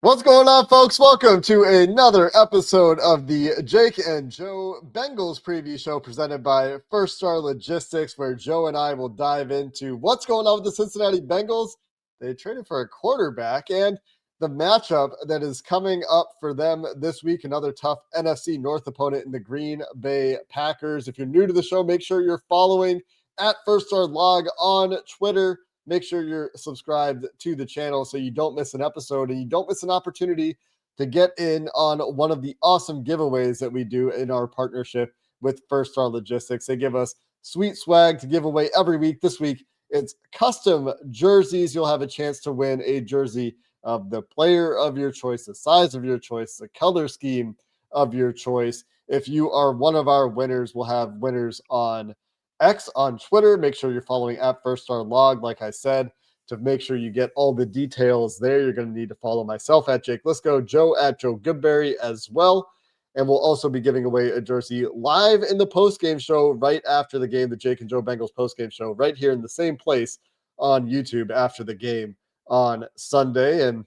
What's going on, folks? Welcome to another episode of the Jake and Joe Bengals preview show presented by First Star Logistics, where Joe and I will dive into what's going on with the Cincinnati Bengals. They traded for a quarterback and the matchup that is coming up for them this week, another tough NFC North opponent in the Green Bay Packers. If you're new to the show, make sure you're following at First Star Log on Twitter. Make sure you're subscribed to the channel so you don't miss an episode and you don't miss an opportunity to get in on one of the awesome giveaways that we do in our partnership with First Star Logistics. They give us sweet swag to give away every week. This week, it's custom jerseys. You'll have a chance to win a jersey of the player of your choice, the size of your choice, the color scheme of your choice. If you are one of our winners, we'll have winners on X on Twitter. Make sure you're following at First Star Log. Like I said, to make sure you get all the details there, you're going to need to follow myself at Jake Liscow, Joe at Joe Goodberry as well. And we'll also be giving away a jersey live in the post-game show right after the game, the Jake and Joe Bengals post-game show, right here in the same place on YouTube after the game on Sunday. And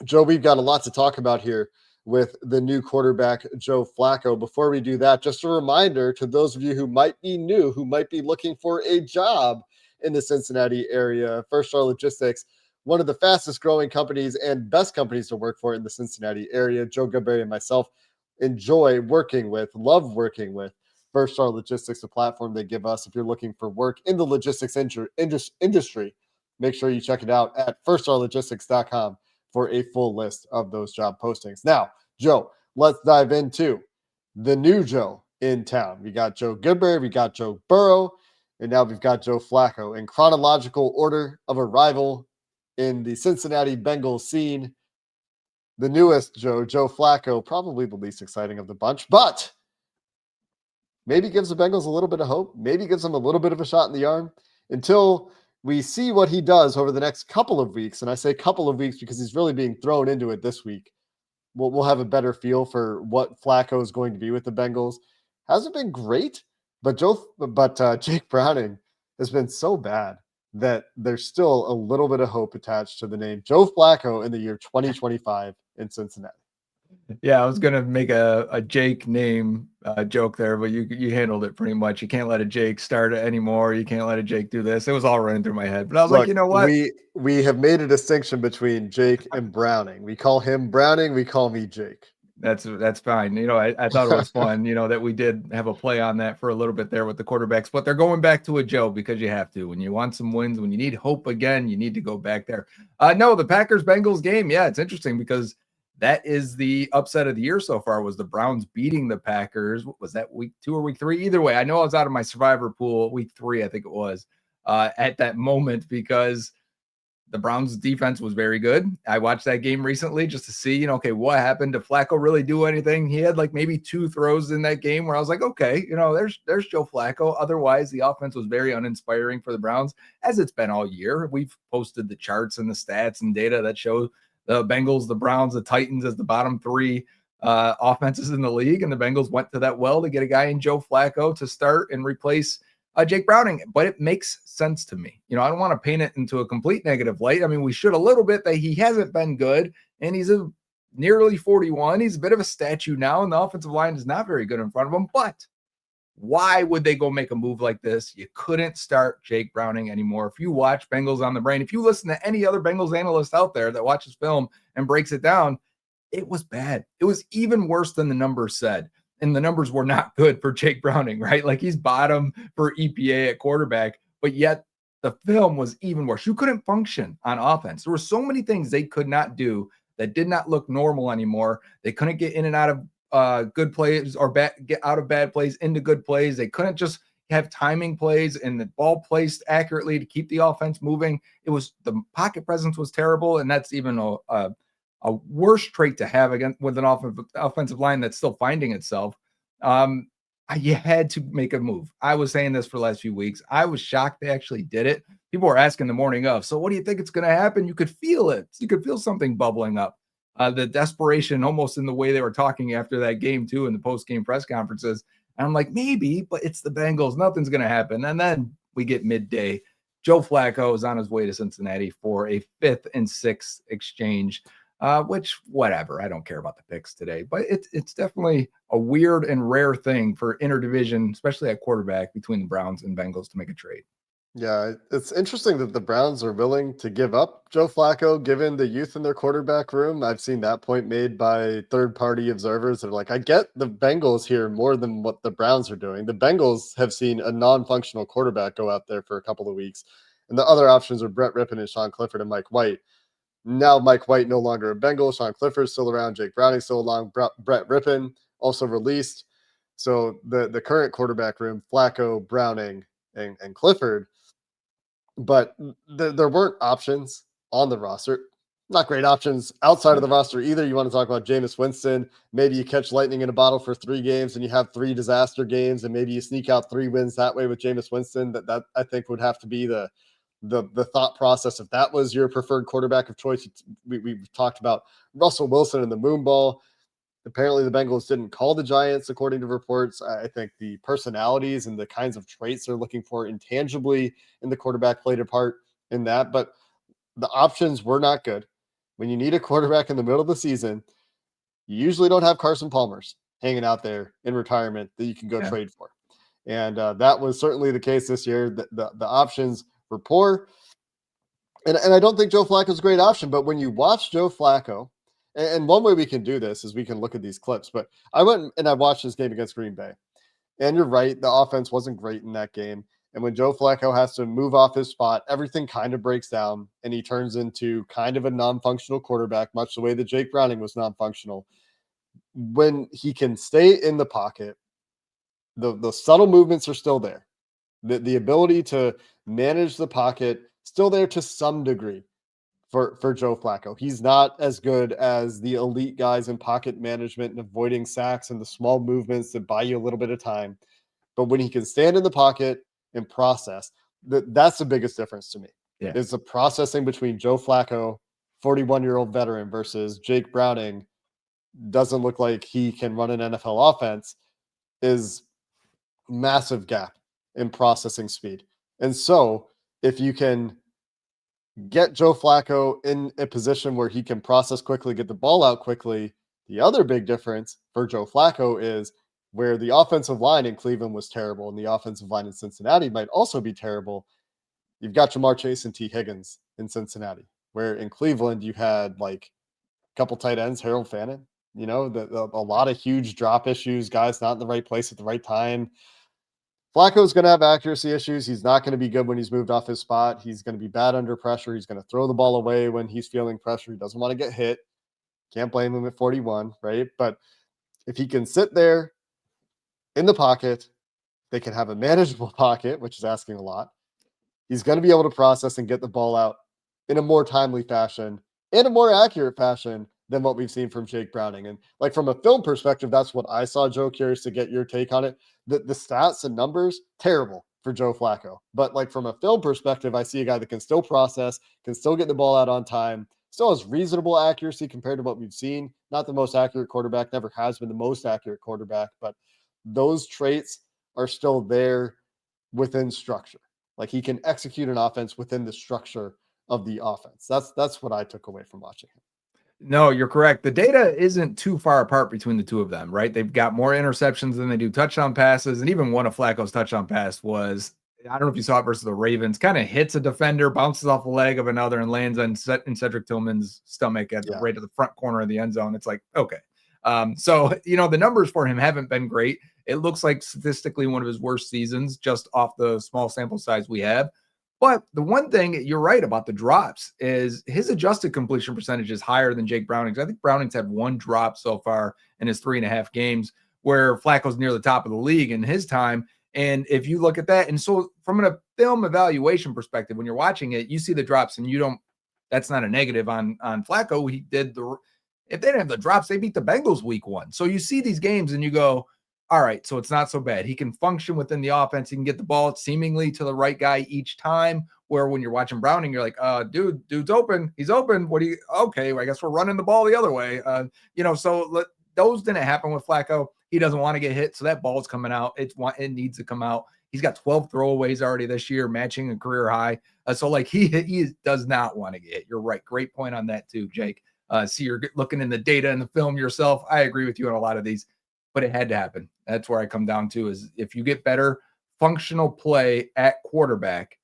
Joe, we've got a lot to talk about here with the new quarterback, Joe Flacco. Before we do that, just a reminder to those of you who might be new, who might be looking for a job in the Cincinnati area, First Star Logistics, one of the fastest growing companies and best companies to work for in the Cincinnati area. Joe Goodberry and myself love working with First Star Logistics, the platform they give us. If you're looking for work in the logistics industry, make sure you check it out at firststarlogistics.com for a full list of those job postings. Now, Joe, let's dive into the new Joe in town. We got Joe Goodberry, we got Joe Burrow, and now we've got Joe Flacco in chronological order of arrival in the Cincinnati Bengals scene. The newest Joe Flacco, probably the least exciting of the bunch, but maybe gives the Bengals a little bit of hope, maybe gives them a little bit of a shot in the arm until we see what he does over the next couple of weeks. And I say couple of weeks because he's really being thrown into it this week. We'll have a better feel for what Flacco is going to be with the Bengals. Hasn't been great, but Jake Browning has been so bad that there's still a little bit of hope attached to the name Joe Flacco in the year 2025 in Cincinnati. Yeah, I was gonna make a Jake name joke there, but you handled it pretty much. You can't let a Jake start it anymore. You can't let a Jake do this. It was all running through my head, but I was like, you know what? We have made a distinction between Jake and Browning. We call him Browning. We call me Jake. That's fine. I thought it was fun. That we did have a play on that for a little bit there with the quarterbacks, but they're going back to a Joe because you have to. When you want some wins, when you need hope again, you need to go back there. No, the Packers Bengals game. Yeah, it's interesting because that is the upset of the year so far, was the Browns beating the Packers. What was that, week 2 or week 3? Either way, I know I was out of my survivor pool week 3, I think it was, at that moment, because the Browns defense was very good. I watched that game recently just to see, okay, what happened? Did Flacco really do anything? He had like maybe 2 throws in that game where I was like, okay, there's Joe Flacco. Otherwise, the offense was very uninspiring for the Browns, as it's been all year. We've posted the charts and the stats and data that show the Bengals, the Browns, the Titans as the bottom 3 offenses in the league. And the Bengals went to that well to get a guy in Joe Flacco to start and replace Jake Browning. But it makes sense to me. I don't want to paint it into a complete negative light. I mean, we should a little bit that he hasn't been good. And he's nearly 41. He's a bit of a statue now. And the offensive line is not very good in front of him. But why would they go make a move like this? You couldn't start Jake Browning anymore. If you watch Bengals on the Brain, if you listen to any other Bengals analyst out there that watches film and breaks it down, it was bad. It was even worse than the numbers said. And the numbers were not good for Jake Browning, right? Like, he's bottom for EPA at quarterback, but yet the film was even worse. You couldn't function on offense. There were so many things they could not do that did not look normal anymore. They couldn't get in and out of good plays or get out of bad plays into good plays. They couldn't just have timing plays and the ball placed accurately to keep the offense moving. The pocket presence was terrible. And that's even a worse trait to have again with an offensive line that's still finding itself. You had to make a move. I was saying this for the last few weeks. I was shocked they actually did it. People were asking the morning of, so what do you think it's going to happen? You could feel it. You could feel something bubbling up. The desperation almost in the way they were talking after that game too in the post-game press conferences. And I'm like, maybe, but it's the Bengals. Nothing's going to happen. And then we get midday. Joe Flacco is on his way to Cincinnati for a 5th and 6th exchange. Which whatever, I don't care about the picks today, but it's definitely a weird and rare thing for interdivision, especially at quarterback between the Browns and Bengals to make a trade. Yeah, it's interesting that the Browns are willing to give up Joe Flacco given the youth in their quarterback room. I've seen that point made by third-party observers that are like, I get the Bengals here more than what the Browns are doing. The Bengals have seen a non-functional quarterback go out there for a couple of weeks, and the other options are Brett Rippon and Sean Clifford and Mike White. Now Mike White no longer a Bengal. Sean Clifford's still around. Jake Browning still along. Brett Rippon also released. So the current quarterback room, Flacco, Browning, and Clifford, but there weren't options on the roster. Not great options outside of the roster either. You want to talk about Jameis Winston. Maybe you catch lightning in a bottle for 3 games and you have 3 disaster games, and maybe you sneak out 3 wins that way with Jameis Winston. That I think would have to be the thought process if that was your preferred quarterback of choice. We've talked about Russell Wilson and the moon ball. Apparently, the Bengals didn't call the Giants, according to reports. I think the personalities and the kinds of traits they're looking for intangibly in the quarterback played a part in that. But the options were not good. When you need a quarterback in the middle of the season, you usually don't have Carson Palmer's hanging out there in retirement that you can go Yeah. trade for. And that was certainly the case this year. The options were poor. And I don't think Joe Flacco is a great option, but when you watch Joe Flacco, and one way we can do this is we can look at these clips. But I went and I watched this game against Green Bay. And you're right, the offense wasn't great in that game. And when Joe Flacco has to move off his spot, everything kind of breaks down and he turns into kind of a non-functional quarterback, much the way that Jake Browning was non-functional. When he can stay in the pocket, the subtle movements are still there. The ability to manage the pocket still there to some degree for Joe Flacco. He's not as good as the elite guys in pocket management and avoiding sacks and the small movements that buy you a little bit of time. But when he can stand in the pocket and process, that's the biggest difference to me. Yeah. Is the processing between Joe Flacco, 41-year-old veteran, versus Jake Browning, doesn't look like he can run an NFL offense, is massive gap in processing speed. And so if you can get Joe Flacco in a position where he can process quickly, get the ball out quickly, the other big difference for Joe Flacco is where the offensive line in Cleveland was terrible and the offensive line in Cincinnati might also be terrible. You've got Jamar Chase and T. Higgins in Cincinnati, where in Cleveland you had like a couple tight ends, Harold Fannin, a lot of huge drop issues, guys not in the right place at the right time. Flacco's going to have accuracy issues. He's not going to be good when he's moved off his spot. He's going to be bad under pressure. He's going to throw the ball away when he's feeling pressure. He doesn't want to get hit. Can't blame him at 41, right? But if he can sit there in the pocket, they can have a manageable pocket, which is asking a lot. He's going to be able to process and get the ball out in a more timely fashion, in a more accurate fashion than what we've seen from Jake Browning. And like from a film perspective, that's what I saw. Joe, curious to get your take on it. The stats and numbers, terrible for Joe Flacco. But like from a film perspective, I see a guy that can still process, can still get the ball out on time, still has reasonable accuracy compared to what we've seen. Not the most accurate quarterback, never has been the most accurate quarterback, but those traits are still there within structure. Like he can execute an offense within the structure of the offense. That's what I took away from watching him. No, you're correct. The data isn't too far apart between the two of them, right? They've got more interceptions than they do touchdown passes. And even one of Flacco's touchdown pass was, I don't know if you saw it versus the Ravens, kind of hits a defender, bounces off the leg of another, and lands in Cedric Tillman's stomach at the right of the front corner of the end zone. It's like, okay. So, the numbers for him haven't been great. It looks like statistically one of his worst seasons just off the small sample size we have. But the one thing you're right about the drops is his adjusted completion percentage is higher than Jake Browning's. I think Browning's had 1 drop so far in his 3.5 games, where Flacco's near the top of the league in his time. And if you look at that, and so from a film evaluation perspective, when you're watching it, you see the drops and that's not a negative on Flacco. If they didn't have the drops, they beat the Bengals week 1. So you see these games and you go, all right, so it's not so bad. He can function within the offense. He can get the ball seemingly to the right guy each time. Where when you're watching Browning, you're like, dude's open. He's open. What do you, okay, I guess we're running the ball the other way. Those didn't happen with Flacco. He doesn't want to get hit, so that ball's coming out. It needs to come out. He's got 12 throwaways already this year, matching a career high. He does not want to get hit. You're right. Great point on that too, Jake. See, you're looking in the data and the film yourself. I agree with you on a lot of these, but it had to happen. That's where I come down to is if you get better functional play at quarterback,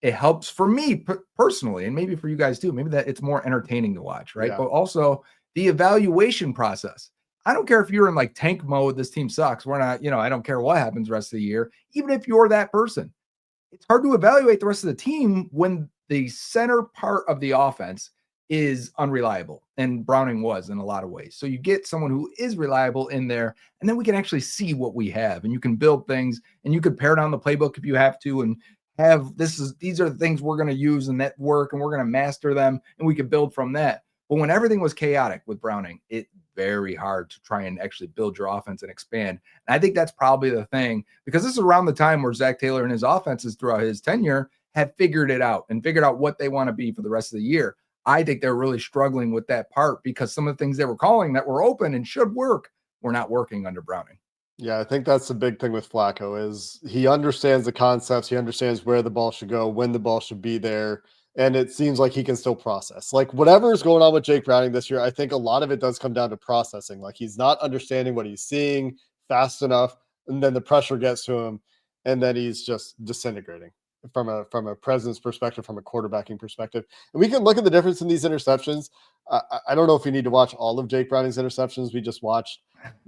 it helps for me personally, and maybe for you guys too. Maybe that it's more entertaining to watch, right? Yeah. But also the evaluation process. I don't care if you're in like tank mode, this team sucks. We're not, I don't care what happens the rest of the year. Even if you're that person, it's hard to evaluate the rest of the team when the center part of the offense is unreliable. And Browning was in a lot of ways. So you get someone who is reliable in there, and then we can actually see what we have, and you can build things, and you could pare down the playbook if you have to, and these are the things we're going to use and that work, and we're going to master them, and we could build from that. But when everything was chaotic with Browning, it's very hard to try and actually build your offense and expand. And I think that's probably the thing, because this is around the time where Zach Taylor and his offenses throughout his tenure have figured it out and figured out what they want to be for the rest of the year. I think they're really struggling with that part because some of the things they were calling that were open and should work were not working under Browning. Yeah, I think that's the big thing with Flacco is he understands the concepts. He understands where the ball should go, when the ball should be there. And it seems like he can still process. Like whatever is going on with Jake Browning this year, I think a lot of it does come down to processing. Like he's not understanding what he's seeing fast enough. And then the pressure gets to him. And then he's just disintegrating from a presence perspective, from a quarterbacking perspective. And we can look at the difference in these interceptions. I don't know if we need to watch all of Jake Browning's interceptions. We just watched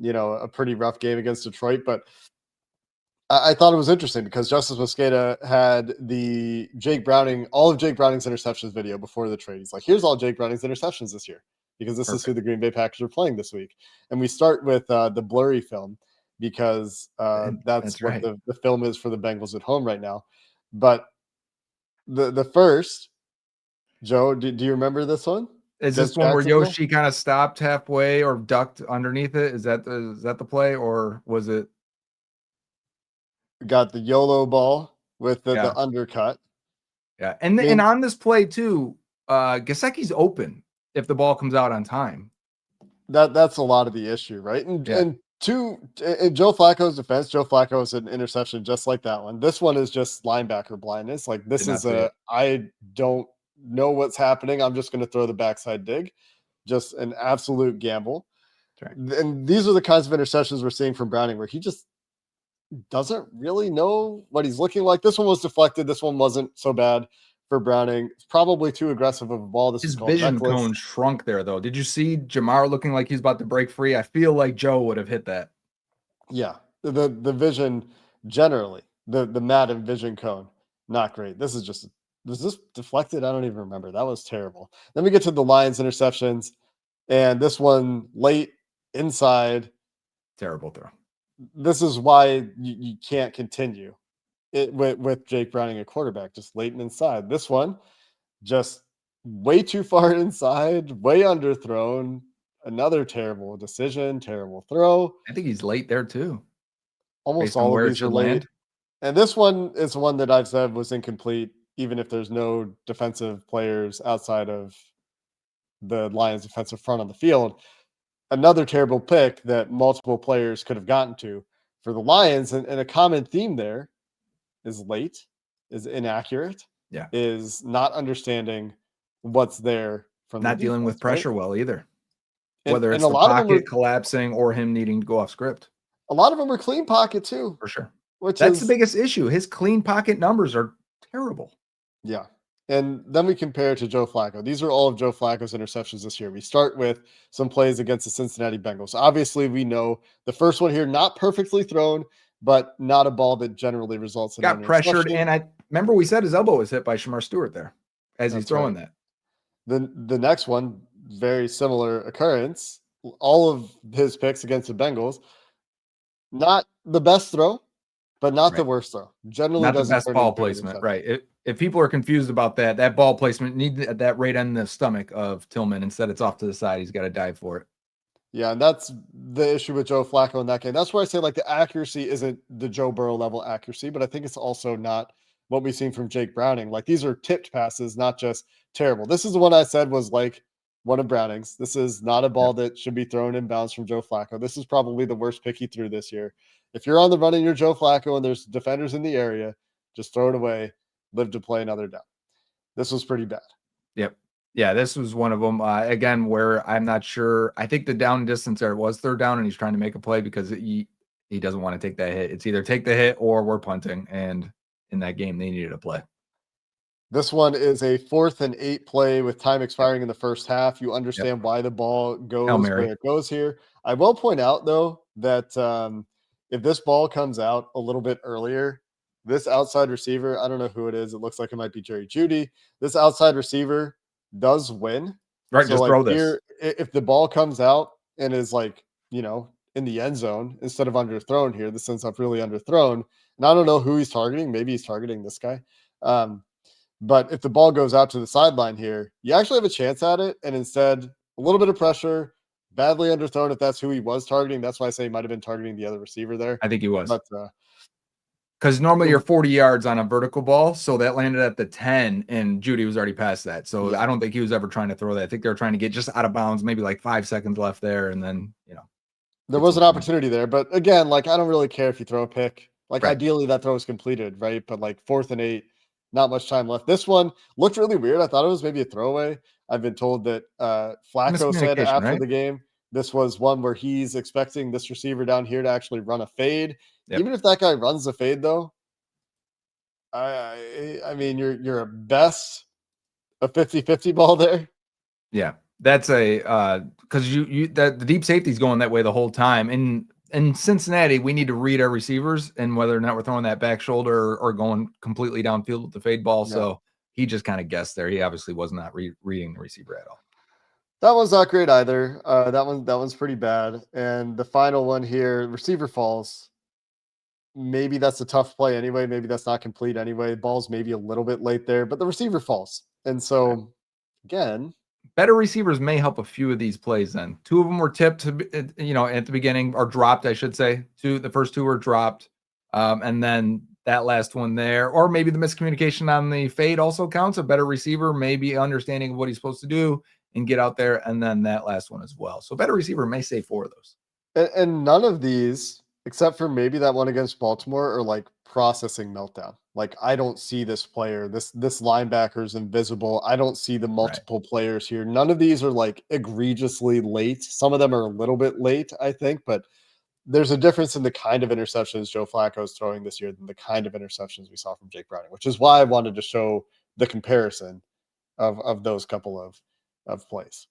a pretty rough game against Detroit, but I thought it was interesting because Justice Mosqueda had all of Jake Browning's interceptions video before the trade. He's like, here's all Jake Browning's interceptions this year because this is who the Green Bay Packers are playing this week. And we start with the blurry film because that's what right. the film is for the Bengals at home right now. But the first, Joe, do you remember this one? Is this one where Yoshi kind of stopped halfway or ducked underneath it? Is that the play, or was it? Got the YOLO ball with the undercut. Yeah, and on this play too, Gesicki's open if the ball comes out on time. That's a lot of the issue, right? And in Joe Flacco's defense, Joe Flacco is an interception just like that one. This one is just linebacker blindness. Like this is I don't know what's happening. I'm just going to throw the backside dig. Just an absolute gamble. Right. And these are the kinds of interceptions we're seeing from Browning where he just doesn't really know what he's looking like. This one was deflected. This one wasn't so bad for Browning. It's probably too aggressive of a ball. His vision cone shrunk there, though. Did you see Jamar looking like he's about to break free? I feel like Joe would have hit that. Yeah, the vision generally, the Madden vision cone, not great. Was this deflected? I don't even remember. That was terrible. Then we get to the Lions interceptions, and this one late inside. Terrible throw. This is why you can't continue it with Jake Browning at quarterback, just late and inside. This one, just way too far inside, way underthrown. Another terrible decision, terrible throw. I think he's late there too. Almost all of these are late. And this one is one that I've said was incomplete, even if there's no defensive players outside of the Lions defensive front on the field. Another terrible pick that multiple players could have gotten to for the Lions. And a common theme there is late, is inaccurate, is not understanding what's there from not dealing with pressure well either. Whether it's the pocket collapsing or him needing to go off script. A lot of them are clean pocket too. For sure. That's the biggest issue. His clean pocket numbers are terrible. Yeah. And then we compare it to Joe Flacco. These are all of Joe Flacco's interceptions this year. We start with some plays against the Cincinnati Bengals. Obviously, we know the first one here, not perfectly thrown, but not a ball that generally results in got pressured. And I remember we said his elbow was hit by Shamar Stewart there as he's throwing that. The next one, very similar occurrence. All of his picks against the Bengals, not the best throw, but not the worst throw. Generally, not the best ball placement, right? If people are confused about that ball placement needs that right on the stomach of Tillman. Instead, it's off to the side. He's got to dive for it. Yeah, and that's the issue with Joe Flacco in that game. That's where I say like the accuracy isn't the Joe Burrow level accuracy, but I think it's also not what we've seen from Jake Browning. Like these are tipped passes, not just terrible. This is the one I said was like one of Browning's. This is not a ball Yep. that should be thrown in bounds from Joe Flacco. This is probably the worst pick he threw this year. If you're on the run and you're Joe Flacco and there's defenders in the area, just throw it away, live to play another down. This was pretty bad. Yep. Yeah, this was one of them. Again, where I'm not sure. I think the down distance there was third down, and he's trying to make a play because he doesn't want to take that hit. It's either take the hit or we're punting. And in that game, they needed a play. This one is a 4th and 8 play with time Yep. expiring in the first half. You Yep. understand why the ball Hail goes where Mary. it goes here. I will point out, though, that if this ball comes out a little bit earlier, this outside receiver, I don't know who it is. It looks like it might be Jerry Judy. This outside receiver does win. Right. So, Just like throw this. here, if the ball comes out and is like, in the end zone instead of underthrown here, this ends up really underthrown. And I don't know who he's targeting. Maybe he's targeting this guy. Um, but if the ball goes out to the sideline here, you actually have a chance at it. And instead, a little bit of pressure, badly underthrown if that's who he was targeting. That's why I say he might have been targeting the other receiver there. I think he was. But Because normally you're 40 yards on a vertical ball. So that landed at the 10, and Judy was already past that. So yeah, I don't think he was ever trying to throw that. I think they were trying to get just out of bounds, maybe like 5 seconds left there. And then, there get was some an points. opportunity there. But again, like I don't really care if you throw a pick. Like Right. ideally that throw is completed, right? But like 4th and 8, not much time left. This one looked really weird. I thought it was maybe a throwaway. I've been told that Flacco said Miscommunication, after right? the game this was one where he's expecting this receiver down here to actually run a fade. Yep. Even if that guy runs the fade, though, I mean, you're a best a 50-50 ball there. Yeah. That's because that the deep safety's going that way the whole time. And in Cincinnati, we need to read our receivers and whether or not we're throwing that back shoulder or going completely downfield with the fade ball. Yeah. So he just kind of guessed there. He obviously was not reading the receiver at all. That one's not great either. That one's pretty bad. And the final one here, receiver falls. Maybe that's a tough play anyway. Maybe that's not complete anyway. Ball's maybe a little bit late there, but the receiver falls. And Right. so again, Better receivers may help a few of these plays then. Two of them were tipped, at the beginning, or dropped, I should say. The first two were dropped. And then that last one there, or maybe the miscommunication on the fade also counts. A better receiver, maybe understanding of what he's supposed to do and get out there. And then that last one as well. So better receiver may say 4 of those. and none of these, except for maybe that one against Baltimore, are like processing meltdown. Like I don't see this player. This linebacker is invisible. I don't see the Right. multiple players here. None of these are like egregiously late. Some of them are a little bit late, I think, but there's a difference in the kind of interceptions Joe Flacco is throwing this year than the kind of interceptions we saw from Jake Browning, which is why I wanted to show the comparison of those couple of plays.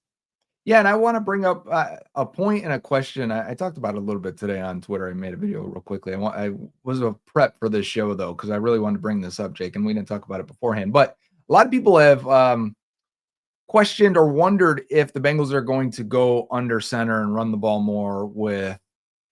Yeah, and I want to bring up a point and a question. I talked about it a little bit today on Twitter. I made a video real quickly. I was a prep for this show though, because I really wanted to bring this up, Jake, and we didn't talk about it beforehand. But a lot of people have questioned or wondered if the Bengals are going to go under center and run the ball more with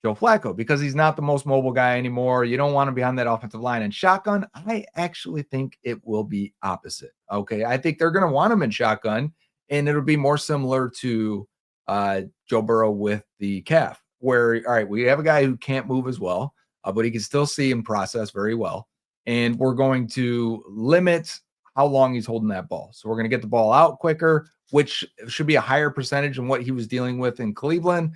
Joe Flacco because he's not the most mobile guy anymore. You don't want him behind that offensive line. And shotgun, I actually think it will be opposite. Okay. I think they're going to want him in shotgun, and it'll be more similar to Joe Burrow with the calf, where, all right, we have a guy who can't move as well, but he can still see and process very well. And we're going to limit how long he's holding that ball. So we're going to get the ball out quicker, which should be a higher percentage than what he was dealing with in Cleveland.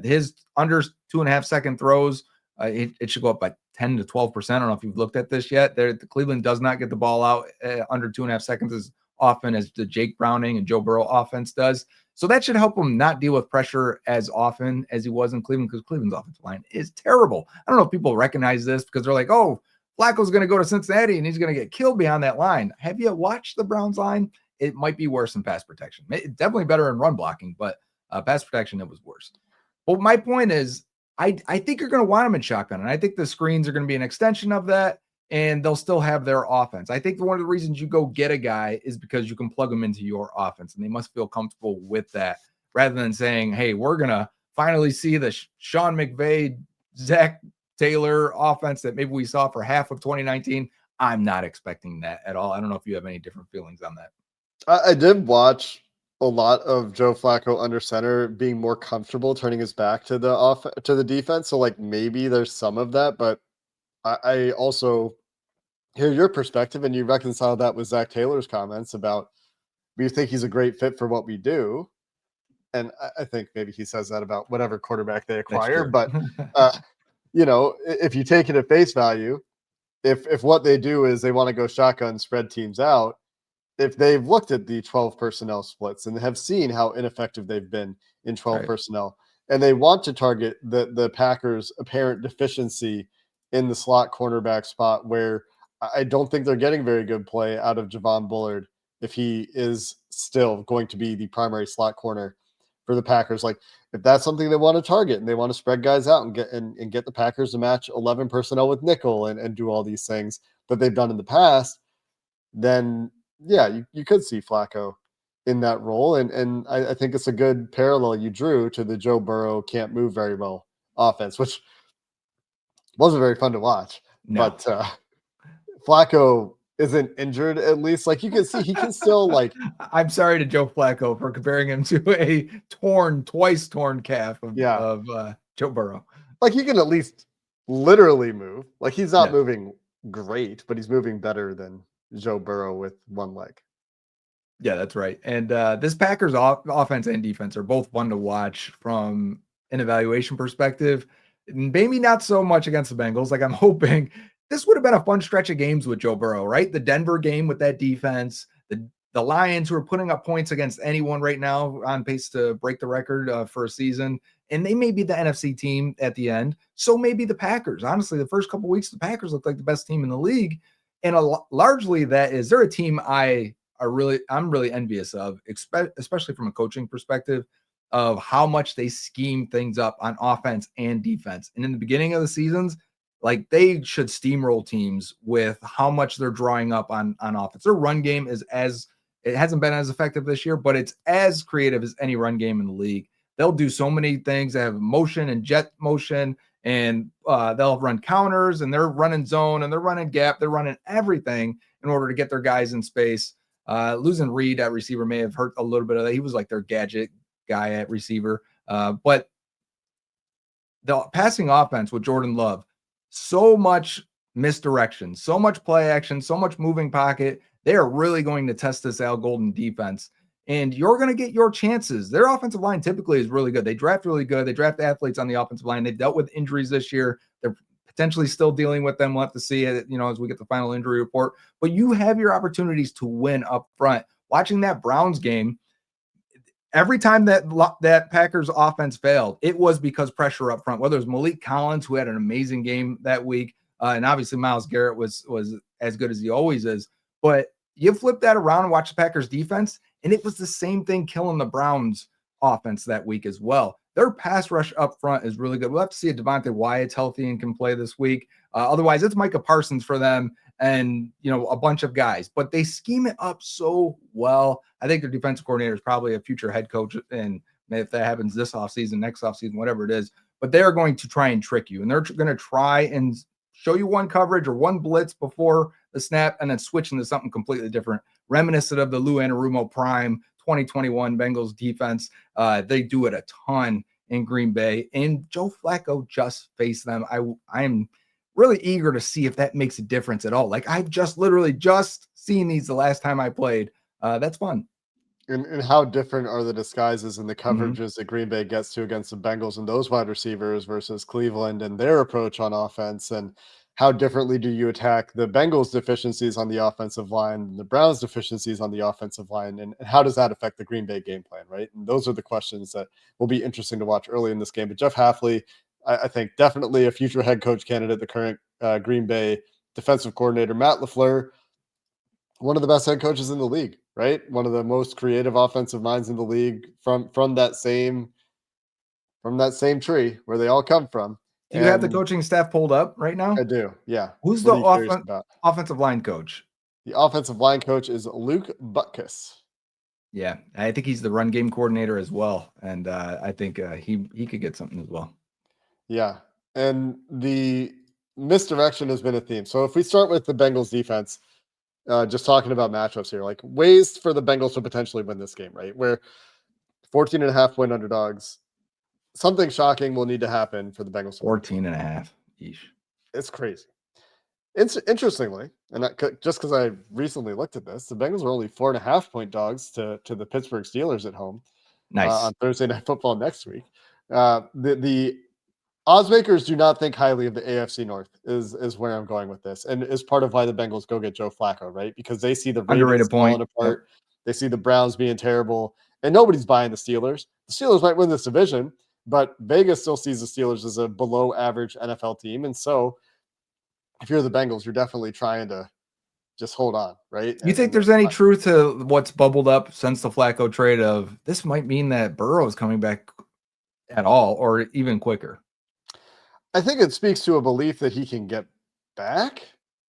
His under 2.5-second throws, it should go up by 10 to 12%. I don't know if you've looked at this yet. The Cleveland does not get the ball out under 2.5 seconds as often as the Jake Browning and Joe Burrow offense does. So that should help him not deal with pressure as often as he was in Cleveland, because Cleveland's offensive line is terrible. I don't know if people recognize this because they're like, oh, Flacco's going to go to Cincinnati and he's going to get killed behind that line. Have you watched the Browns line? It might be worse in pass protection. Definitely better in run blocking, but pass protection, it was worse. But my point is, I think you're going to want them in shotgun, and I think the screens are going to be an extension of that, and they'll still have their offense. I think one of the reasons you go get a guy is because you can plug them into your offense, and they must feel comfortable with that, rather than saying, hey, we're going to finally see the Sean McVay, Zach Taylor offense that maybe we saw for half of 2019. I'm not expecting that at all. I don't know if you have any different feelings on that. I did watch a lot of Joe Flacco under center being more comfortable turning his back to the defense. So like maybe there's some of that, but I also hear your perspective and you reconcile that with Zach Taylor's comments about we think he's a great fit for what we do. And I think maybe he says that about whatever quarterback they That's acquire. true. But if you take it at face value, if what they do is they want to go shotgun spread teams out, if they've looked at the 12 personnel splits and have seen how ineffective they've been in 12 Right. personnel, and they want to target the Packers' apparent deficiency in the slot cornerback spot, where I don't think they're getting very good play out of Javon Bullard if he is still going to be the primary slot corner for the Packers. Like if that's something they want to target and they want to spread guys out and get the Packers to match 11 personnel with nickel and do all these things that they've done in the past, then yeah, you could see Flacco in that role. And I think it's a good parallel you drew to the Joe Burrow can't move very well offense, which wasn't very fun to watch. No. But Flacco isn't injured, at least. Like you can see he can still like I'm sorry to Joe Flacco for comparing him to a twice torn calf yeah, of Joe Burrow. like he can at least literally move. Like he's not Yeah. moving great, but he's moving better than Joe Burrow with one leg. Yeah, that's right. And this Packers offense and defense are both fun to watch from an evaluation perspective. Maybe not so much against the Bengals. Like I'm hoping this would have been a fun stretch of games with Joe Burrow, right? The Denver game with that defense, the Lions who are putting up points against anyone right now on pace to break the record for a season. And they may be the NFC team at the end. So maybe the Packers. Honestly, the first couple weeks, the Packers looked like the best team in the league. And largely that is they're a team I'm really envious of, especially from a coaching perspective, of how much they scheme things up on offense and defense. And in the beginning of the seasons, like they should steamroll teams with how much they're drawing up on offense. Their run game is it hasn't been as effective this year, but it's as creative as any run game in the league. They'll do so many things. They have motion and jet motion, and they'll run counters, and they're running zone, and they're running gap. They're running everything in order to get their guys in space. Losing Reed at receiver may have hurt a little bit of that. He was like their gadget guy at receiver. But the passing offense with Jordan Love, so much misdirection, so much play action, so much moving pocket. They are really going to test this Al Golden defense. And you're going to get your chances. Their offensive line typically is really good. They draft really good. They draft athletes on the offensive line. They've dealt with injuries this year. They're potentially still dealing with them. We'll have to see it, as we get the final injury report. But you have your opportunities to win up front. Watching that Browns game, every time that Packers offense failed, it was because pressure up front. Whether it was Malik Collins, who had an amazing game that week, and obviously Myles Garrett was as good as he always is. But you flip that around and watch the Packers defense, and it was the same thing killing the Browns offense that week as well. Their pass rush up front is really good. We'll have to see if Devontae Wyatt's healthy and can play this week. Otherwise, it's Micah Parsons for them and, a bunch of guys. But they scheme it up so well. I think their defensive coordinator is probably a future head coach. And if that happens this offseason, next offseason, whatever it is. But they're going to try and trick you. And they're going to try and show you one coverage or one blitz before the snap and then switch into something completely different, reminiscent of the Lou Anarumo prime 2021 Bengals defense. They do it a ton in Green Bay, and Joe Flacco just faced them. I'm really eager to see if that makes a difference at all. Like I've literally just seen these the last time I played. That's fun. And how different are the disguises and the Mm-hmm. coverages that Green Bay gets to against the Bengals and those wide receivers versus Cleveland and their approach on offense? And how differently do you attack the Bengals' deficiencies on the offensive line and the Browns' deficiencies on the offensive line? And how does that affect the Green Bay game plan, right? And those are the questions that will be interesting to watch early in this game. But Jeff Hafley, I think definitely a future head coach candidate, the current Green Bay defensive coordinator, Matt LaFleur, one of the best head coaches in the league, right? One of the most creative offensive minds in the league from that same tree where they all come from. Do you have the And coaching staff pulled up right I now? do, yeah. Who's What the are you curious about? offensive line coach? The offensive line coach is Luke Butkus. Yeah, I think he's the run game coordinator as well, and I think he could get something as well. Yeah, and the misdirection has been a theme. So if we start with the Bengals defense, just talking about matchups here, like ways for the Bengals to potentially win this game, right? Where 14.5 point underdogs, something shocking will need to happen for the Bengals to win the game. 14 and a half. Yeesh. It's crazy. Interestingly, and just because I recently looked at this, the Bengals are only 4.5 point dogs to the Pittsburgh Steelers at home Nice. on Thursday Night Football next week. The odds makers do not think highly of the AFC North is where I'm going with this, and is part of why the Bengals go get Joe Flacco, right? Because they see the Ravens Underrated falling point. Yep. apart, they see the Browns being terrible, and nobody's buying the Steelers. The Steelers might win this division, but Vegas still sees the Steelers as a below average NFL team, and so if you're the Bengals, you're definitely trying to just hold on, right? You think there's any truth to what's bubbled up since the Flacco trade of this might mean that Burrow is coming back at all or even quicker? I think it speaks to a belief that he can get back,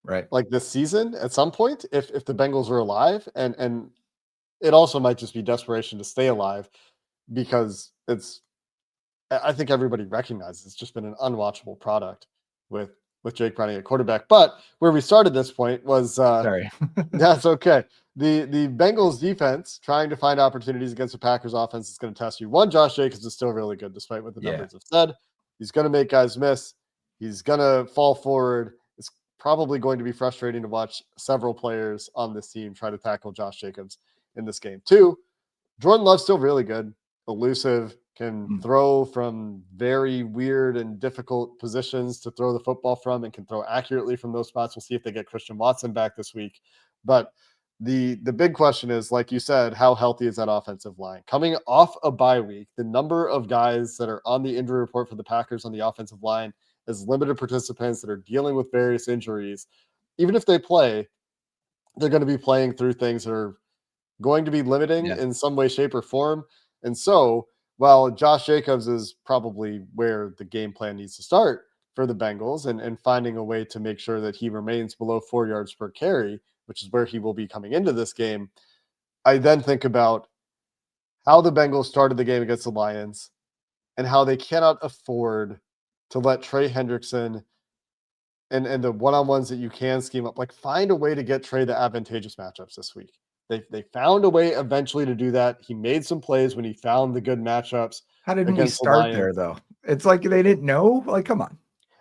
Right. like this season at some point, if the Bengals are alive, and it also might just be desperation to stay alive because I think everybody recognizes it's just been an unwatchable product with Jake Browning at quarterback. But where we started this point was Sorry. that's okay. The Bengals defense trying to find opportunities against the Packers offense is going to test you. One, Josh Jacobs is still really good, despite what the numbers have said. He's going to make guys miss. He's going to fall forward. It's probably going to be frustrating to watch several players on this team try to tackle Josh Jacobs in this game. Two, Jordan Love's still really good, elusive, can throw from very weird and difficult positions to throw the football from, and can throw accurately from those spots. We'll see if they get Christian Watson back this week. But the big question is, like you said, how healthy is that offensive line? Coming off a bye week, the number of guys that are on the injury report for the Packers on the offensive line is limited participants that are dealing with various injuries. Even if they play, they're going to be playing through things that are going to be limiting in some way, shape, or form. And so, while Josh Jacobs is probably where the game plan needs to start for the Bengals, and finding a way to make sure that he remains below 4 yards per carry, which is where he will be coming into this game, I then think about how the Bengals started the game against the Lions and how they cannot afford to let Trey Hendrickson and the one-on-ones that you can scheme up, like find a way to get Trey the advantageous matchups this week. They found a way eventually to do that. He made some plays when he found the good matchups How didn't we against the start Lions. there, though? It's like they didn't know. Like, come on.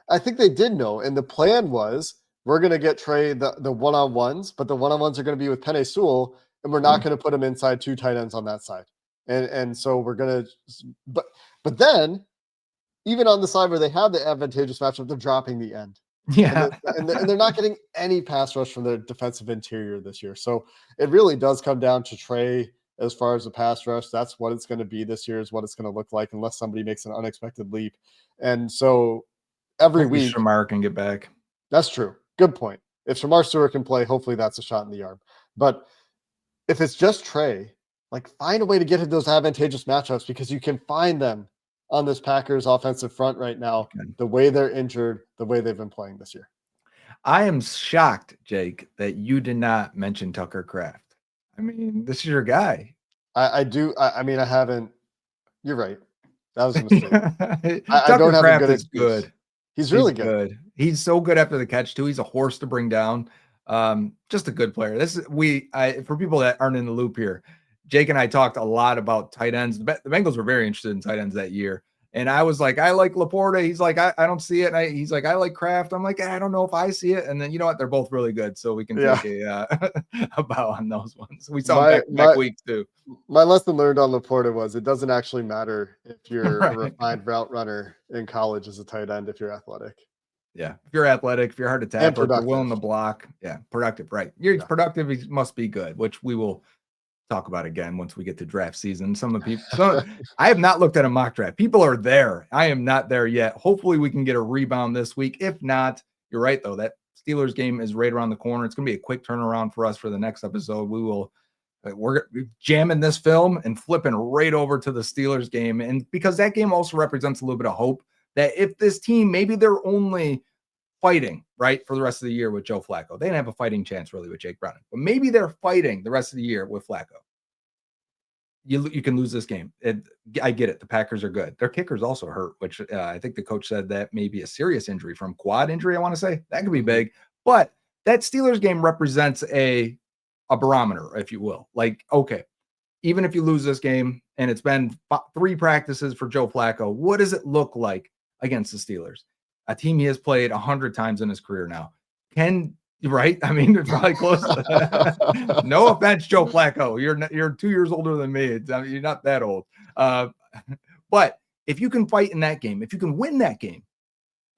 I think they did know, and the plan was we're going to get Trey the one-on-ones, but the one-on-ones are going to be with Penei Sewell, and we're not going to put him inside two tight ends on that side. And so we're going to, but then even on the side where they have the advantageous matchup, they're dropping the end. Yeah. And they're not getting any pass rush from their defensive interior this year. So it really does come down to Trey as far as the pass rush. That's what it's going to be this year, is what it's going to look like, unless somebody makes an unexpected leap. And so every Hopefully week, Shamar can get back. that's true. Good point. If Shamar Stewart can play, hopefully that's a shot in the arm. But if it's just Trey, like find a way to get into those advantageous matchups, because you can find them on this Packers offensive front right now, the way they're injured, the way they've been playing this year. I am shocked, Jake, that you did not mention Tucker Kraft. I mean, this is your guy. I do. I mean, I haven't. You're right. That was a mistake. I Tucker don't have Kraft a good is excuse. good. He's really good. He's so good after the catch too. He's a horse to bring down. Just a good player. For people that aren't in the loop here, Jake and I talked a lot about tight ends. The Bengals were very interested in tight ends that year. And I was like, I like Laporta. He's like, I don't see it. And he's like, I like Kraft. I'm like, I don't know if I see it. And then, you know what? They're both really good. So we can take a bow on those ones. We saw them back week too. My lesson learned on Laporta was it doesn't actually matter if you're a refined route runner in college as a tight end if you're athletic. Yeah. If you're athletic, if you're hard to tackle, if you're willing to block. Yeah. Productive. Right. You're productive. He must be good, which we will talk about again once we get to draft season. Some of the people, I have not looked at a mock draft. People are there. I am not there yet. Hopefully we can get a rebound this week. If not, you're right though. That Steelers game is right around the corner. It's going to be a quick turnaround for us for the next episode. We're jamming this film and flipping right over to the Steelers game. And because that game also represents a little bit of hope that if this team, maybe they're only fighting right for the rest of the year with Joe Flacco. They didn't have a fighting chance really with Jake Browning, but maybe they're fighting the rest of the year with Flacco. You can lose this game. I get it. The Packers are good. Their kicker's also hurt, which I think the coach said that may be a serious injury from quad injury. I want to say that could be big, but that Steelers game represents a barometer, if you will. Like, okay, even if you lose this game and it's been 3 practices for Joe Flacco, what does it look like against the Steelers? A team he has played 100 times in his career now. Right? I mean, it's probably close. No offense, Joe Flacco. You're 2 years older than me. You're not that old. But if you can fight in that game, if you can win that game,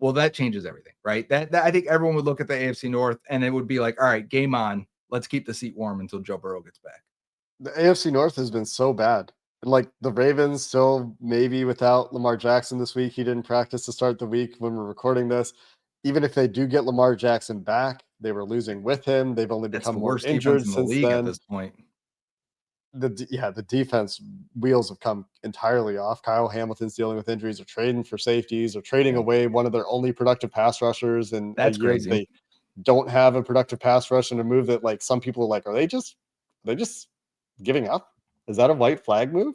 well, that changes everything, right? That I think everyone would look at the AFC North and it would be like, all right, game on. Let's keep the seat warm until Joe Burrow gets back. The AFC North has been so bad. And like the Ravens still maybe without Lamar Jackson this week. He didn't practice to start the week when we're recording this. Even if they do get Lamar Jackson back, they were losing with him. They've only That's become the more worst defense injured in the since league at then. this point. The defense wheels have come entirely off. Kyle Hamilton's dealing with injuries. They're trading for safeties. They're trading away one of their only productive pass rushers in a That's year crazy. that they don't have a productive pass rush, and a move that like some people are like, are they just giving up? Is that a white flag move?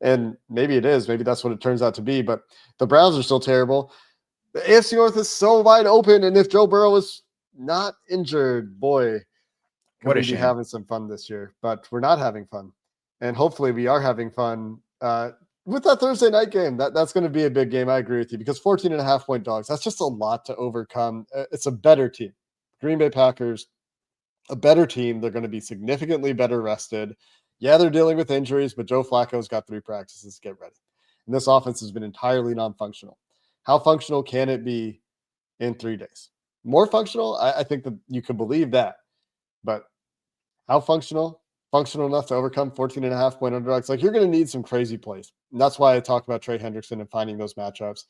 And maybe it is. Maybe that's what it turns out to be. But the Browns are still terrible. The AFC North is so wide open, and if Joe Burrow is not injured, boy, could What a we be shame. having some fun this year? But we're not having fun, and hopefully we are having fun with that Thursday night game. That's going to be a big game. I agree with you, because 14.5-point dogs, that's just a lot to overcome. It's a better team. Green Bay Packers, a better team. They're going to be significantly better rested. Yeah, they're dealing with injuries, but Joe Flacco's got 3 practices to get ready. And this offense has been entirely non-functional. How functional can it be in 3 days? More functional? I think that you could believe that. But how functional? Functional enough to overcome 14.5-point underdogs. Like, you're going to need some crazy plays. And that's why I talk about Trey Hendrickson and finding those matchups.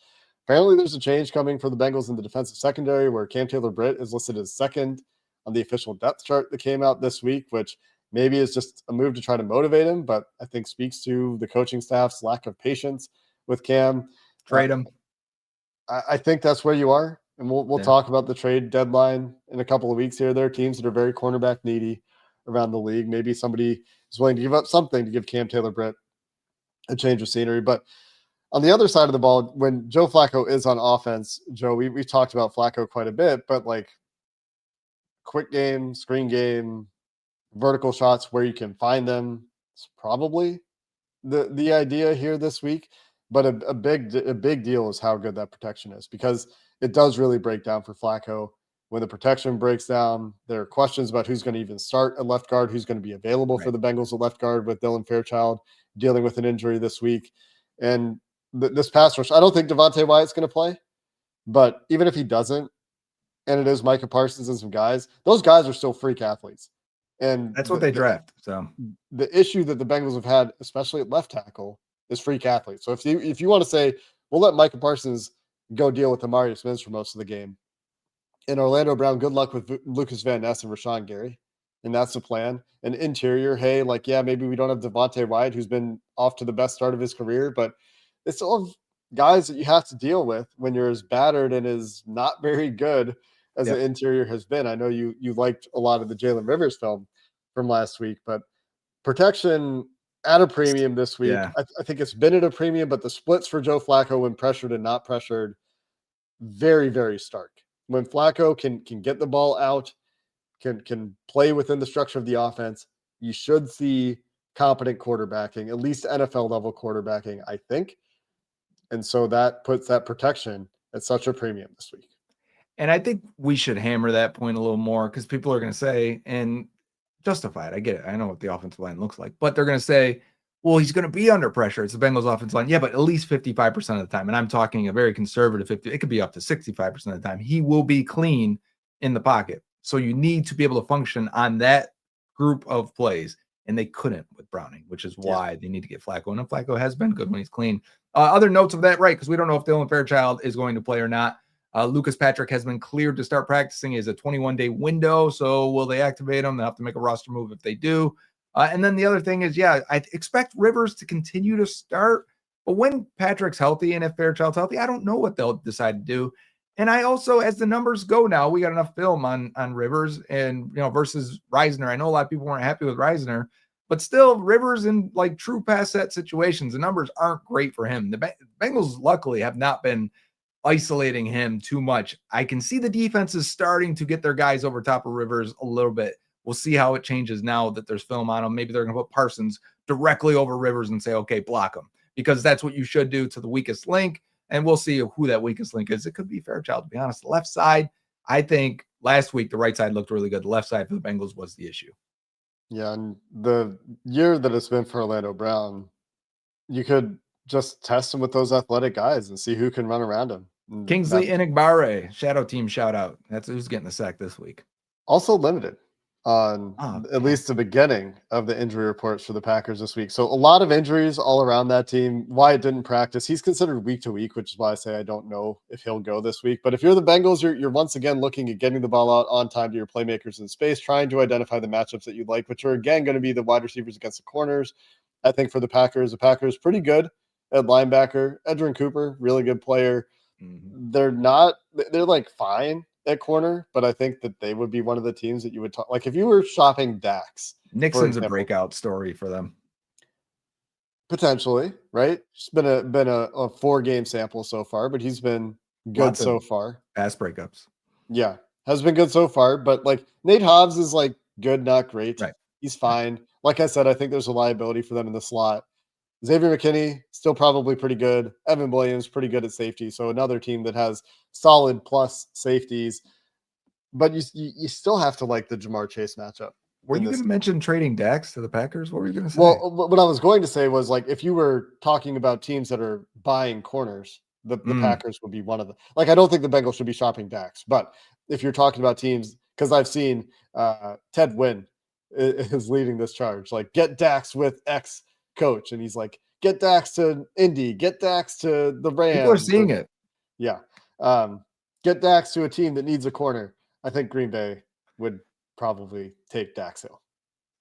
Apparently, there's a change coming for the Bengals in the defensive secondary, where Cam Taylor-Britt is listed as second on the official depth chart that came out this week, which maybe is just a move to try to motivate him, but I think speaks to the coaching staff's lack of patience with Cam. Trade him. I think that's where you are. And we'll talk about the trade deadline in a couple of weeks here. There are teams that are very cornerback needy around the league. Maybe somebody is willing to give up something to give Cam Taylor-Britt a change of scenery. But on the other side of the ball, when Joe Flacco is on offense, Joe, we've talked about Flacco quite a bit, but like quick game, screen game, vertical shots where you can find them, it's probably the idea here this week. But a big deal is how good that protection is, because it does really break down for Flacco. When the protection breaks down, there are questions about who's going to even start at left guard, who's going to be available for the Bengals at left guard, with Dylan Fairchild dealing with an injury this week. And this pass rush, I don't think Devontae Wyatt's going to play, but even if he doesn't, and it is Micah Parsons and some guys, those guys are still freak athletes. And that's what they draft. So the issue that the Bengals have had, especially at left tackle, is freak athletes. So if you want to say, we'll let Micah Parsons go deal with Amari Smith for most of the game, and Orlando Brown, good luck with Lucas Van Ness and Rashawn Gary. And that's the plan. And interior, hey, like, yeah, maybe we don't have Devontae Wyatt, who's been off to the best start of his career, but it's all guys that you have to deal with when you're as battered and as not very good as the interior has been. I know you liked a lot of the Jalen Rivers film from last week, but protection at a premium this week. Yeah. I think it's been at a premium, but the splits for Joe Flacco when pressured and not pressured, very, very stark. When Flacco can get the ball out, can play within the structure of the offense, you should see competent quarterbacking, at least NFL level quarterbacking, I think. And so that puts that protection at such a premium this week. And I think we should hammer that point a little more, because people are going to say, and justify it, I get it, I know what the offensive line looks like, but they're going to say, well, he's going to be under pressure. It's the Bengals offensive line. Yeah, but at least 55% of the time. And I'm talking a very conservative 50. It could be up to 65% of the time. He will be clean in the pocket. So you need to be able to function on that group of plays. And they couldn't with Browning, which is why they need to get Flacco. And Flacco has been good when he's clean. Other notes of that, right? Because we don't know if Dylan Fairchild is going to play or not. Lucas Patrick has been cleared to start practicing. He has a 21-day window. So will they activate him? They'll have to make a roster move if they do. And then the other thing is, I expect Rivers to continue to start. But when Patrick's healthy and if Fairchild's healthy, I don't know what they'll decide to do. And I also, as the numbers go now, we got enough film on Rivers and, versus Reisner. I know a lot of people weren't happy with Reisner, but still Rivers in like true pass set situations, the numbers aren't great for him. The Bengals luckily have not been isolating him too much. I can see the defense is starting to get their guys over top of Rivers a little bit. We'll see how it changes now that there's film on him. Maybe they're going to put Parsons directly over Rivers and say, okay, block him, because that's what you should do to the weakest link. And we'll see who that weakest link is. It could be Fairchild, to be honest. The left side, I think last week the right side looked really good. The left side for the Bengals was the issue. Yeah, and the year that it's been for Orlando Brown, you could just test him with those athletic guys and see who can run around him. And Kingsley that's Inagbare, shadow team shout out. That's who's getting the sack this week. also limited on at Yeah. least the beginning of the injury reports for the Packers this week. So a lot of injuries all around that team. Wyatt didn't practice. He's considered week to week, which is why I say I don't know if he'll go this week. But if you're the Bengals, you're once again looking at getting the ball out on time to your playmakers in space, trying to identify the matchups that you like, which are again going to be the wide receivers against the corners. I think for the Packers pretty good at linebacker. Edgerrin Cooper, really good player. They're like fine at corner, but I think that they would be one of the teams that you would talk like if you were shopping Dax, for Nixon's a example, breakout story for them. potentially, right? It's been a 4-game sample so far, but he's been good Lots of so far. pass breakups. Yeah, has been good so far, but like Nate Hobbs is like good, not great. Right. He's fine. Like I said, I think there's a liability for them in the slot. Xavier McKinney, still probably pretty good. Evan Williams, pretty good at safety. So another team that has solid plus safeties. But you still have to like the Jamar Chase matchup Were in you this going to game. mention trading Dax to the Packers? What were you going to say? Well, what I was going to say was like if you were talking about teams that are buying corners, the Packers would be one of them. Like I don't think the Bengals should be shopping Dax, but if you're talking about teams, because I've seen Ted Wynn is leading this charge, like get Dax with X coach, and he's like get Dax to Indy, get Dax to the People are Rams, seeing it. yeah, get Dax to a team that needs a corner. I think Green Bay would probably take Dax Hill.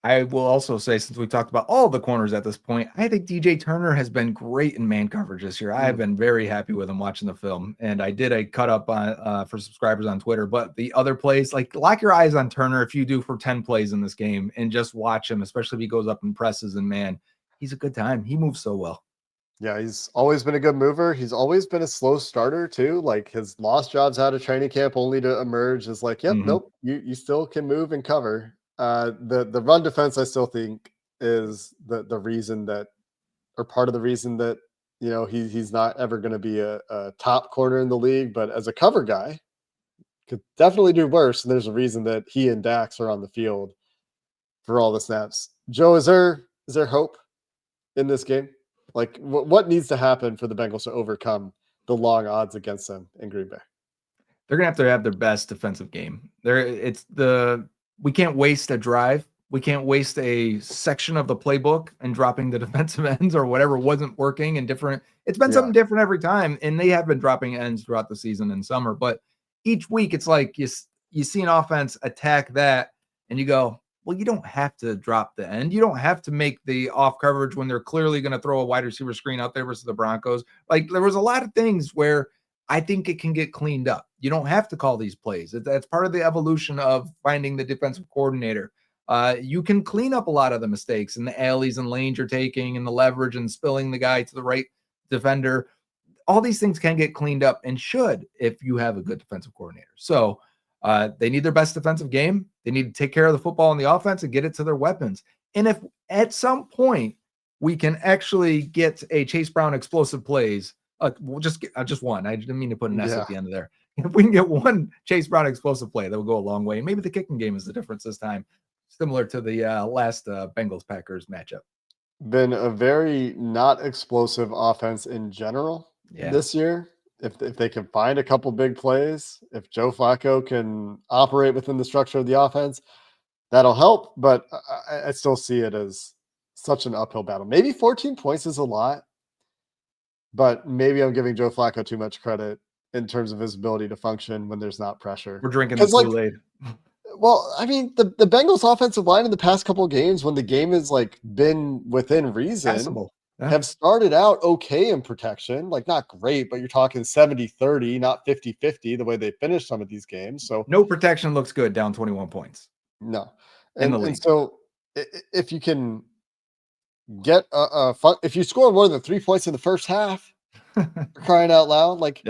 I will also say, since we talked about all the corners at this point, I think DJ Turner has been great in man coverage this year. I have been very happy with him watching the film, and I did a cut up on for subscribers on Twitter. But the other plays, like lock your eyes on Turner if you do for 10 plays in this game, and just watch him, especially if he goes up and presses. And man, he's a good time. He moves so well. Yeah, he's always been a good mover. He's always been a slow starter too. Like his lost jobs out of training camp only to emerge as like, yep, nope, you still can move and cover. The run defense I still think is the reason that, or part of the reason that he's not ever going to be a top corner in the league, but as a cover guy could definitely do worse. And there's a reason that he and Dax are on the field for all the snaps. Joe, is there hope in this game? Like, what needs to happen for the Bengals to overcome the long odds against them in Green Bay? They're gonna have their best defensive game. We can't waste a drive. We can't waste a section of the playbook and dropping the defensive ends or whatever wasn't working and different. It's been something different every time, and they have been dropping ends throughout the season and summer. But each week, it's like you see an offense attack that, and you go, well, you don't have to drop the end. You don't have to make the off coverage when they're clearly going to throw a wide receiver screen out there versus the Broncos. Like there was a lot of things where I think it can get cleaned up. You don't have to call these plays. That's part of the evolution of finding the defensive coordinator. You can clean up a lot of the mistakes and the alleys and lanes you're taking and the leverage and spilling the guy to the right defender. All these things can get cleaned up and should if you have a good defensive coordinator. So they need their best defensive game. They need to take care of the football on the offense and get it to their weapons. And if at some point we can actually get a Chase Brown explosive plays, just one. I didn't mean to put an S at the end of there. If we can get one Chase Brown explosive play, that will go a long way. Maybe the kicking game is the difference this time, similar to the last Bengals Packers matchup. Been a very not explosive offense in general this year. If they can find a couple big plays, if Joe Flacco can operate within the structure of the offense, that'll help. But I still see it as such an uphill battle. Maybe 14 points is a lot, but maybe I'm giving Joe Flacco too much credit in terms of his ability to function when there's not pressure. We're drinking the Kool-Aid. Well, I mean, the Bengals offensive line in the past couple of games when the game has like been within reason have started out okay in protection, like not great, but you're talking 70-30, not 50-50 the way they finished some of these games. So no protection looks good down 21 points. No. And so if you can get if you score more than 3 points in the first half, crying out loud, like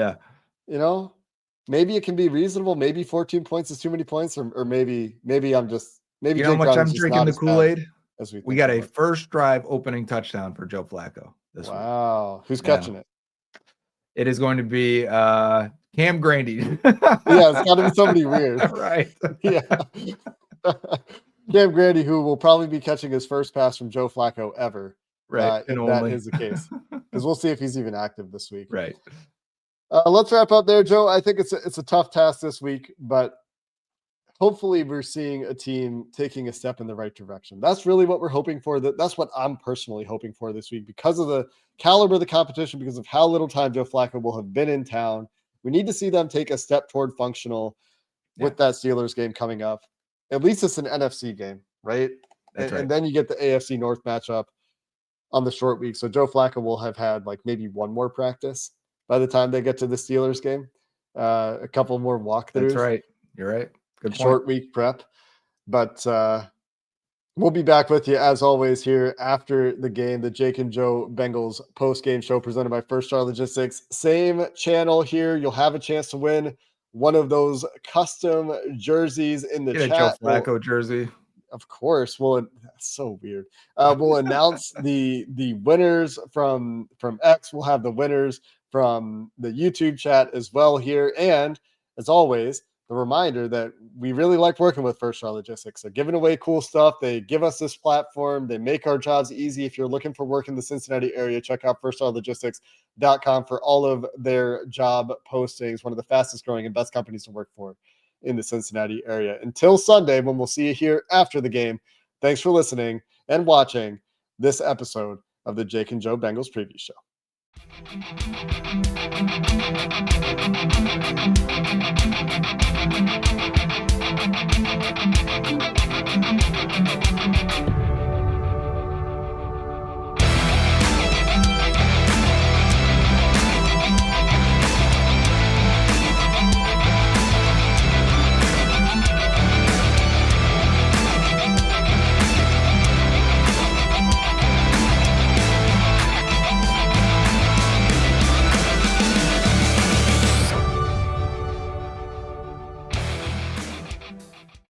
maybe it can be reasonable. Maybe 14 points is too many points, or maybe maybe You know how Jake much Browning's I'm just drinking not the as bad Kool-Aid? as we We think got he a was. first drive opening touchdown for Joe Flacco this week. Wow. Who's Yeah. catching it? It is going to be Cam Grandy. Yeah, it's got to be somebody weird. Right. Yeah. Cam Grandy, who will probably be catching his first pass from Joe Flacco ever, Right. if that is the case. Because we'll see if he's even active this week. Right. Let's wrap up there, Joe. I think it's a tough task this week, but hopefully we're seeing a team taking a step in the right direction. That's really what we're hoping for. That's what I'm personally hoping for this week because of the caliber of the competition, because of how little time Joe Flacco will have been in town. We need to see them take a step toward functional with that Steelers game coming up. At least it's an NFC game, right? That's right. And then you get the AFC North matchup on the short week. So Joe Flacco will have had like maybe one more practice by the time they get to the Steelers game. A couple more walkthroughs. That's right. You're right. Good point. Short week prep. But we'll be back with you as always here after the game, the Jake and Joe Bengals post-game show presented by First Star Logistics. Same channel here. You'll have a chance to win one of those custom jerseys in the Get a chat. Joe Flacco jersey. Of course. Well, that's so weird. We'll announce the winners from X. We'll have the winners from the YouTube chat as well here. And as always, the reminder that we really like working with First Star Logistics. They're giving away cool stuff. They give us this platform. They make our jobs easy. If you're looking for work in the Cincinnati area, check out firststarlogistics.com for all of their job postings. One of the fastest growing and best companies to work for in the Cincinnati area. Until Sunday, when we'll see you here after the game, thanks for listening and watching this episode of the Jake and Joe Bengals Preview Show.